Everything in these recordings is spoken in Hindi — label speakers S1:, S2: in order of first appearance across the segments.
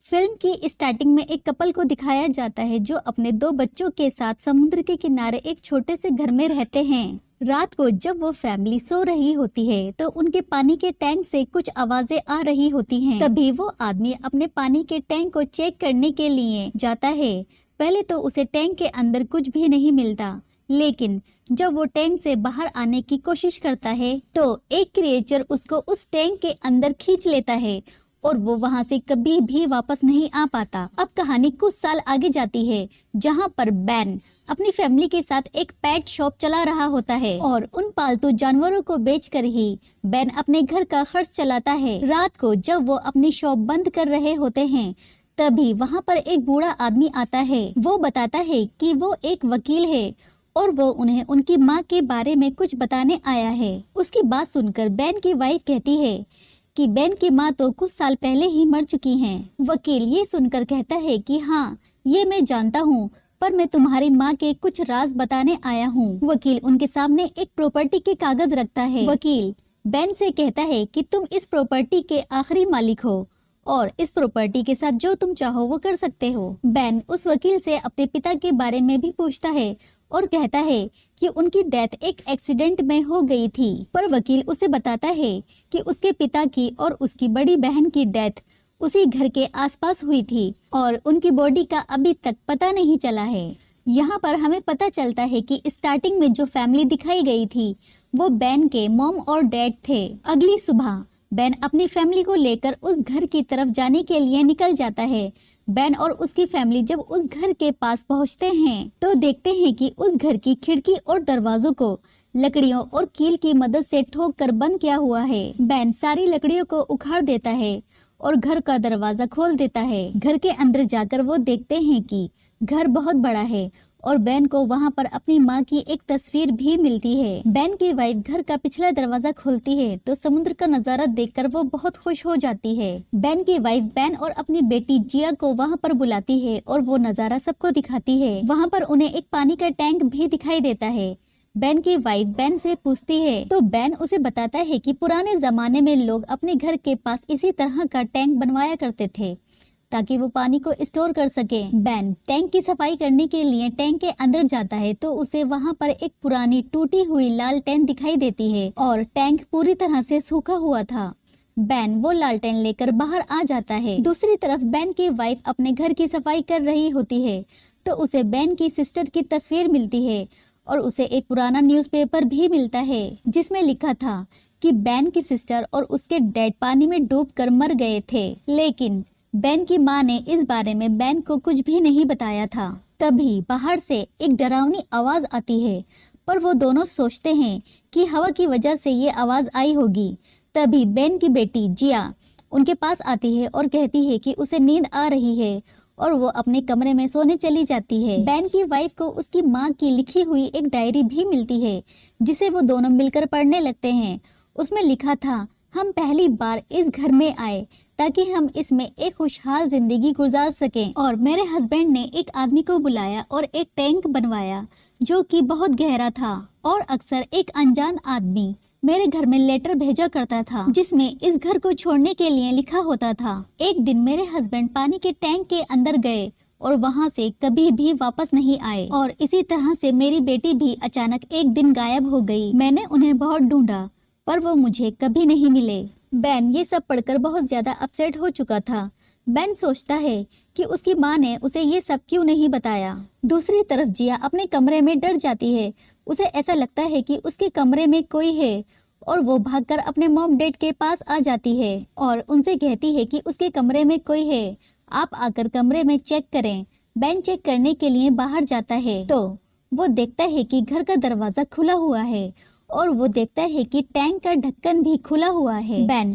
S1: फिल्म की स्टार्टिंग में एक कपल को दिखाया जाता है जो अपने 2 बच्चों के साथ समुद्र के किनारे एक छोटे से घर में रहते हैं। रात को जब वो फैमिली सो रही होती है तो उनके पानी के टैंक से कुछ आवाजें आ रही होती हैं। तभी वो आदमी अपने पानी के टैंक को चेक करने के लिए जाता है। पहले तो उसे टैंक के अंदर कुछ भी नहीं मिलता, लेकिन जब वो टैंक से बाहर आने की कोशिश करता है तो एक क्रिएचर उसको उस टैंक के अंदर खींच लेता है और वो वहां से कभी भी वापस नहीं आ पाता। अब कहानी कुछ साल आगे जाती है जहां पर बैन अपनी फैमिली के साथ एक पेट शॉप चला रहा होता है और उन पालतू जानवरों को बेचकर ही बैन अपने घर का खर्च चलाता है। रात को जब वो अपनी शॉप बंद कर रहे होते हैं तभी वहां पर एक बूढ़ा आदमी आता है। वो बताता है कि वो एक वकील है और वो उन्हें उनकी माँ के बारे में कुछ बताने आया है। उसकी बात सुनकर बैन की वाइफ कहती है कि बैन की माँ तो कुछ साल पहले ही मर चुकी हैं। वकील ये सुनकर कहता है कि हाँ, ये मैं जानता हूँ, पर मैं तुम्हारी माँ के कुछ राज बताने आया हूँ। वकील उनके सामने एक प्रॉपर्टी के कागज रखता है। वकील बैन से कहता है कि तुम इस प्रॉपर्टी के आखिरी मालिक हो और इस प्रॉपर्टी के साथ जो तुम चाहो वो कर सकते हो। बैन उस वकील से अपने पिता के बारे में भी पूछता है और कहता है कि उनकी डेथ एक एक्सीडेंट में हो गई थी, पर वकील उसे बताता है कि उसके पिता की और उसकी बड़ी बहन की डेथ उसी घर के आसपास हुई थी और उनकी बॉडी का अभी तक पता नहीं चला है। यहाँ पर हमें पता चलता है कि स्टार्टिंग में जो फैमिली दिखाई गई थी वो बैन के मॉम और डैड थे। अगली सुबह बैन अपनी फैमिली को लेकर उस घर की तरफ जाने के लिए निकल जाता है। बैन और उसकी फैमिली जब उस घर के पास पहुंचते हैं तो देखते हैं कि उस घर की खिड़की और दरवाजों को लकड़ियों और कील की मदद से ठोक कर बंद किया हुआ है। बैन सारी लकड़ियों को उखाड़ देता है और घर का दरवाजा खोल देता है। घर के अंदर जाकर वो देखते हैं कि घर बहुत बड़ा है और बैन को वहां पर अपनी माँ की एक तस्वीर भी मिलती है। बैन की वाइफ घर का पिछला दरवाजा खोलती है तो समुद्र का नजारा देखकर वो बहुत खुश हो जाती है। बैन की वाइफ बैन और अपनी बेटी जिया को वहां पर बुलाती है और वो नजारा सबको दिखाती है। वहां पर उन्हें एक पानी का टैंक भी दिखाई देता है। बैन की वाइफ बैन से पूछती है तो बैन उसे बताता है कि पुराने जमाने में लोग अपने घर के पास इसी तरह का टैंक बनवाया करते थे ताकि वो पानी को स्टोर कर सके। बैन टैंक की सफाई करने के लिए टैंक के अंदर जाता है तो उसे वहां पर एक पुरानी टूटी हुई लालटेन दिखाई देती है और टैंक पूरी तरह से सूखा हुआ था। बैन वो लालटेन लेकर बाहर आ जाता है। दूसरी तरफ बैन की वाइफ अपने घर की सफाई कर रही होती है तो उसे बैन की सिस्टर की तस्वीर मिलती है और उसे एक पुराना न्यूज़पेपर भी मिलता है जिसमें लिखा था कि बैन की सिस्टर और उसके डैड पानी में डूबकर मर गए थे, लेकिन बैन की माँ ने इस बारे में बैन को कुछ भी नहीं बताया था। तभी बाहर से एक डरावनी आवाज आती है, पर वो दोनों सोचते हैं कि हवा की वजह से ये आवाज आई होगी। तभी बैन की बेटी जिया उनके पास आती है और कहती है कि उसे नींद आ रही है और वो अपने कमरे में सोने चली जाती है। बैन की वाइफ को उसकी माँ की लिखी हुई एक डायरी भी मिलती है जिसे वो दोनों मिलकर पढ़ने लगते हैं। उसमें लिखा था, हम पहली बार इस घर में आए ताकि हम इसमें एक खुशहाल जिंदगी गुजार सकें और मेरे हस्बैंड ने एक आदमी को बुलाया और एक टैंक बनवाया जो कि बहुत गहरा था और अक्सर एक अनजान आदमी मेरे घर में लेटर भेजा करता था जिसमें इस घर को छोड़ने के लिए लिखा होता था। एक दिन मेरे हस्बैंड पानी के टैंक के अंदर गए और वहां से कभी भी वापस नहीं आए और इसी तरह से मेरी बेटी भी अचानक एक दिन गायब हो गई। मैंने उन्हें बहुत ढूंढा पर वो मुझे कभी नहीं मिले। बैन ये सब पढ़कर बहुत ज्यादा अपसेट हो चुका था। बैन सोचता है कि उसकी माँ ने उसे ये सब क्यों नहीं बताया। दूसरी तरफ जिया अपने कमरे में डर जाती है। उसे ऐसा लगता है कि उसके कमरे में कोई है और वो भागकर अपने मॉम डैड के पास आ जाती है और उनसे कहती है कि उसके कमरे में कोई है, आप आकर कमरे में चेक करें। बैन चेक करने के लिए बाहर जाता है तो वो देखता है कि घर का दरवाजा खुला हुआ है और वो देखता है कि टैंक का ढक्कन भी खुला हुआ है। बैन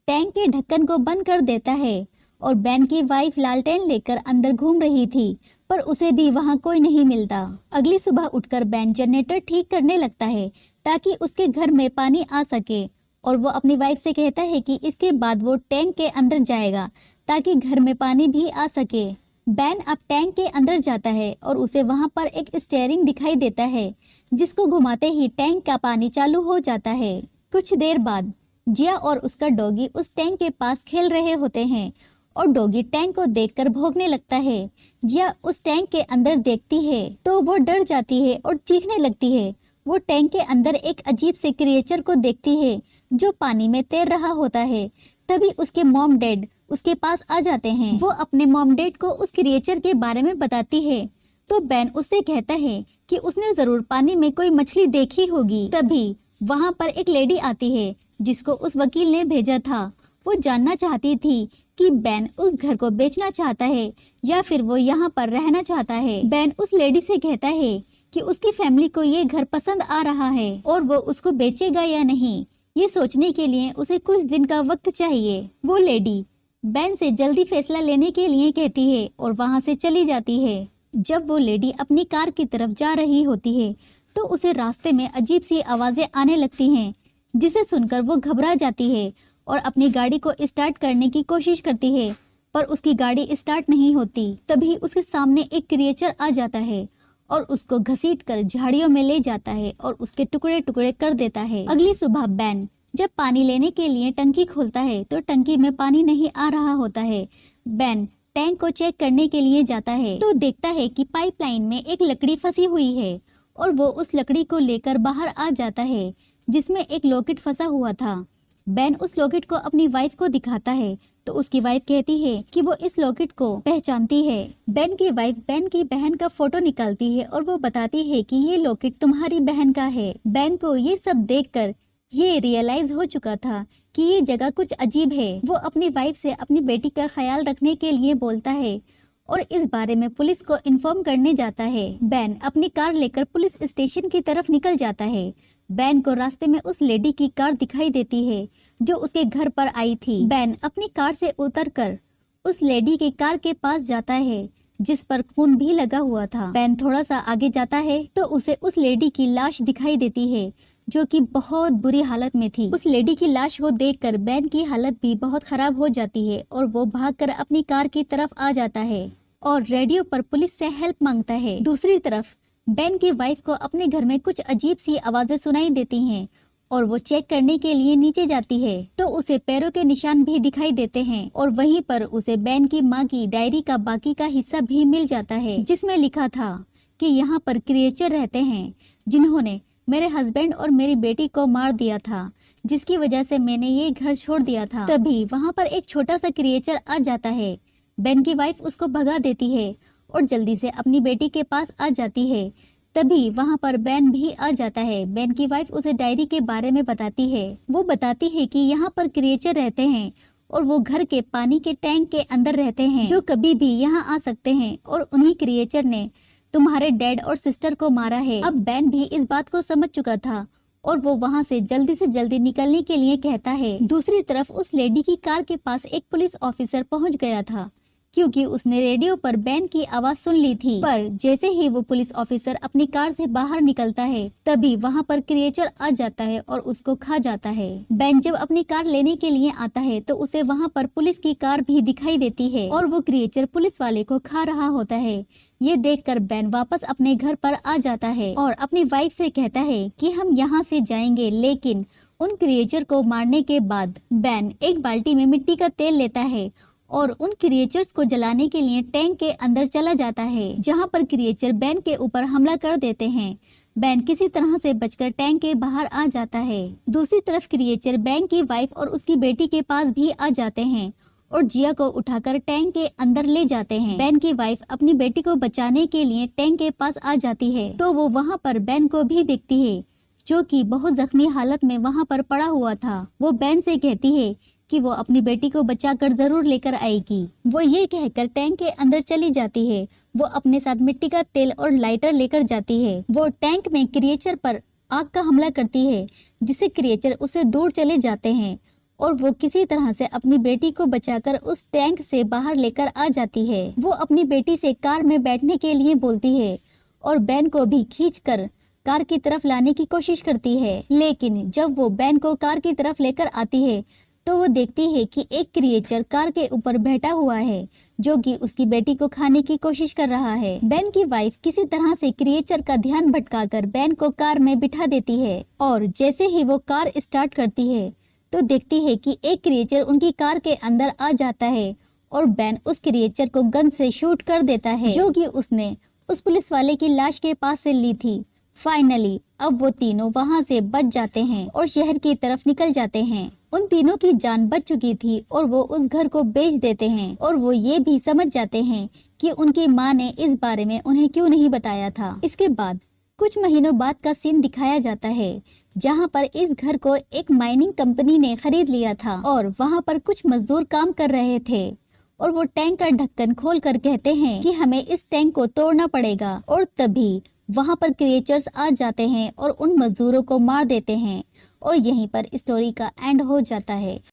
S1: टैंक के ढक्कन को बंद कर देता है और बैन की वाइफ लालटेन लेकर अंदर घूम रही थी पर उसे भी वहाँ कोई नहीं मिलता। अगली सुबह उठकर बैन जनरेटर ठीक करने लगता है ताकि उसके घर में पानी आ सके और वो अपनी वाइफ से कहता है कि इसके बाद वो टैंक के अंदर जाएगा ताकि घर में पानी भी आ सके। बैन अब टैंक के अंदर जाता है और उसे वहाँ पर एक स्टीयरिंग दिखाई देता है जिसको घुमाते ही टैंक का पानी चालू हो जाता है। कुछ देर बाद जिया और उसका डॉगी उस टैंक के पास खेल रहे होते हैं और डॉगी टैंक को देखकर भौंकने लगता है। जिया उस टैंक के अंदर देखती है तो वो डर जाती है और चीखने लगती है। वो टैंक के अंदर एक अजीब से क्रिएचर को देखती है जो पानी में तैर रहा होता है। तभी उसके मॉम डैड उसके पास आ जाते हैं। वो अपने मॉम डैड को उस क्रिएचर के बारे में बताती है तो बेन उससे कहता है कि उसने जरूर पानी में कोई मछली देखी होगी। तभी वहाँ पर एक लेडी आती है जिसको उस वकील ने भेजा था। वो जानना चाहती थी कि बेन उस घर को बेचना चाहता है या फिर वो यहाँ पर रहना चाहता है। बेन उस लेडी से कहता है कि उसकी फैमिली को ये घर पसंद आ रहा है और वो उसको बेचेगा या नहीं, ये सोचने के लिए उसे कुछ दिन का वक्त चाहिए। वो लेडी बेन से जल्दी फैसला लेने के लिए कहती है और वहाँ से चली जाती है। जब वो लेडी अपनी कार की तरफ जा रही होती है तो उसे रास्ते में अजीब सी आवाजें आने लगती हैं, जिसे सुनकर वो घबरा जाती है और अपनी गाड़ी को स्टार्ट करने की कोशिश करती है, पर उसकी गाड़ी स्टार्ट नहीं होती। तभी उसके सामने एक क्रिएचर आ जाता है और उसको घसीटकर झाड़ियों में ले जाता है और उसके टुकड़े टुकड़े कर देता है। अगली सुबह बेन जब पानी लेने के लिए टंकी खोलता है तो टंकी में पानी नहीं आ रहा होता है। बेन टैंक को चेक करने के लिए जाता है तो देखता है कि पाइपलाइन में एक लकड़ी फंसी हुई है और वो उस लकड़ी को लेकर बाहर आ जाता है जिसमें एक लॉकेट फंसा हुआ था। बेन उस लॉकेट को अपनी वाइफ को दिखाता है तो उसकी वाइफ कहती है कि वो इस लॉकेट को पहचानती है। बेन की वाइफ बेन की बहन का फोटो निकालती है और वो बताती है कि ये लॉकेट तुम्हारी बहन का है। बेन को ये सब देखकर ये रियलाइज हो चुका था कि ये जगह कुछ अजीब है। वो अपनी वाइफ से अपनी बेटी का ख्याल रखने के लिए बोलता है और इस बारे में पुलिस को इन्फॉर्म करने जाता है। बेन अपनी कार लेकर पुलिस स्टेशन की तरफ निकल जाता है। बेन को रास्ते में उस लेडी की कार दिखाई देती है जो उसके घर पर आई थी। बेन अपनी कार से उतरकर उस लेडी की कार के पास जाता है जिस पर खून भी लगा हुआ था। बेन थोड़ा सा आगे जाता है तो उसे उस लेडी की लाश दिखाई देती है जो कि बहुत बुरी हालत में थी। उस लेडी की लाश को देखकर बेन की हालत भी बहुत खराब हो जाती है और वो भागकर अपनी कार की तरफ आ जाता है और रेडियो पर पुलिस से हेल्प मांगता है। दूसरी तरफ बेन की वाइफ को अपने घर में कुछ अजीब सी आवाजें सुनाई देती हैं और वो चेक करने के लिए नीचे जाती है तो उसे पैरों के निशान भी दिखाई देते हैं और वहीं पर उसे बेन की माँ की डायरी का बाकी का हिस्सा भी मिल जाता है जिसमें लिखा था कि यहाँ पर क्रिएचर रहते हैं जिन्होंने मेरे हस्बैंड और मेरी बेटी को मार दिया था, जिसकी वजह से मैंने ये घर छोड़ दिया था। तभी वहाँ पर एक छोटा सा क्रिएचर आ जाता है। बेन की वाइफ उसको भगा देती है और जल्दी से अपनी बेटी के पास आ जाती है। तभी वहाँ पर बेन भी आ जाता है। बेन की वाइफ उसे डायरी के बारे में बताती है। वो बताती है कि यहाँ पर क्रिएचर रहते हैं और वो घर के पानी के टैंक के अंदर रहते हैं जो कभी भी यहाँ आ सकते हैं और उन्हीं क्रिएचर ने तुम्हारे डैड और सिस्टर को मारा है। अब बेन भी इस बात को समझ चुका था और वो वहाँ से जल्दी निकलने के लिए कहता है। दूसरी तरफ उस लेडी की कार के पास एक पुलिस ऑफिसर पहुँच गया था क्योंकि उसने रेडियो पर बेन की आवाज सुन ली थी। पर जैसे ही वो पुलिस ऑफिसर अपनी कार से बाहर निकलता है तभी वहाँ पर क्रिएचर आ जाता है और उसको खा जाता है। बेन जब अपनी कार लेने के लिए आता है तो उसे वहाँ पर पुलिस की कार भी दिखाई देती है और वो क्रिएचर पुलिस वाले को खा रहा होता है। ये देखकर बेन वापस अपने घर पर आ जाता है और अपनी वाइफ से कहता है कि हम यहाँ से जाएंगे, लेकिन उन क्रिएचर को मारने के बाद बेन एक बाल्टी में मिट्टी का तेल लेता है और उन क्रिएचर्स को जलाने के लिए टैंक के अंदर चला जाता है जहाँ पर क्रिएचर बेन के ऊपर हमला कर देते हैं। बेन किसी तरह से बचकर टैंक के बाहर आ जाता है। दूसरी तरफ क्रिएचर बेन की वाइफ और उसकी बेटी के पास भी आ जाते हैं और जिया को उठाकर टैंक के अंदर ले जाते हैं। बेन की वाइफ अपनी बेटी को बचाने के लिए टैंक के पास आ जाती है तो वो वहाँ पर बेन को भी देखती है जो कि बहुत जख्मी हालत में वहाँ पर पड़ा हुआ था। वो बेन से कहती है कि वो अपनी बेटी को बचाकर जरूर लेकर आएगी। वो ये कहकर टैंक के अंदर चली जाती है। वो अपने साथ मिट्टी का तेल और लाइटर लेकर जाती है। वो टैंक में क्रिएचर पर आग का हमला करती है जिससे क्रिएचर उससे दूर चले जाते हैं और वो किसी तरह से अपनी बेटी को बचाकर उस टैंक से बाहर लेकर आ जाती है। वो अपनी बेटी से कार में बैठने के लिए बोलती है और बेन को भी खींचकर कार की तरफ लाने की कोशिश करती है, लेकिन जब वो बेन को कार की तरफ लेकर आती है तो वो देखती है कि एक क्रिएचर कार के ऊपर बैठा हुआ है जो कि उसकी बेटी को खाने की कोशिश कर रहा है। बेन की वाइफ किसी तरह से क्रिएचर का ध्यान भटकाकर बेन को कार में बिठा देती है और जैसे ही वो कार स्टार्ट करती है तो देखती है कि एक क्रिएचर उनकी कार के अंदर आ जाता है और बैन उस क्रिएचर को गन से शूट कर देता है जो कि उसने उस पुलिस वाले की लाश के पास से ली थी। फाइनली अब वो तीनों वहां से बच जाते हैं और शहर की तरफ निकल जाते हैं। उन तीनों की जान बच चुकी थी और वो उस घर को बेच देते हैं और वो ये भी समझ जाते हैं कि उनकी माँ ने इस बारे में उन्हें क्यों नहीं बताया था। इसके बाद कुछ महीनों बाद का सीन दिखाया जाता है जहाँ पर इस घर को एक माइनिंग कंपनी ने खरीद लिया था और वहाँ पर कुछ मजदूर काम कर रहे थे और वो टैंक का ढक्कन खोल कर कहते हैं कि हमें इस टैंक को तोड़ना पड़ेगा और तभी वहाँ पर क्रिएचर्स आ जाते हैं और उन मजदूरों को मार देते हैं और यहीं पर स्टोरी का एंड हो जाता है।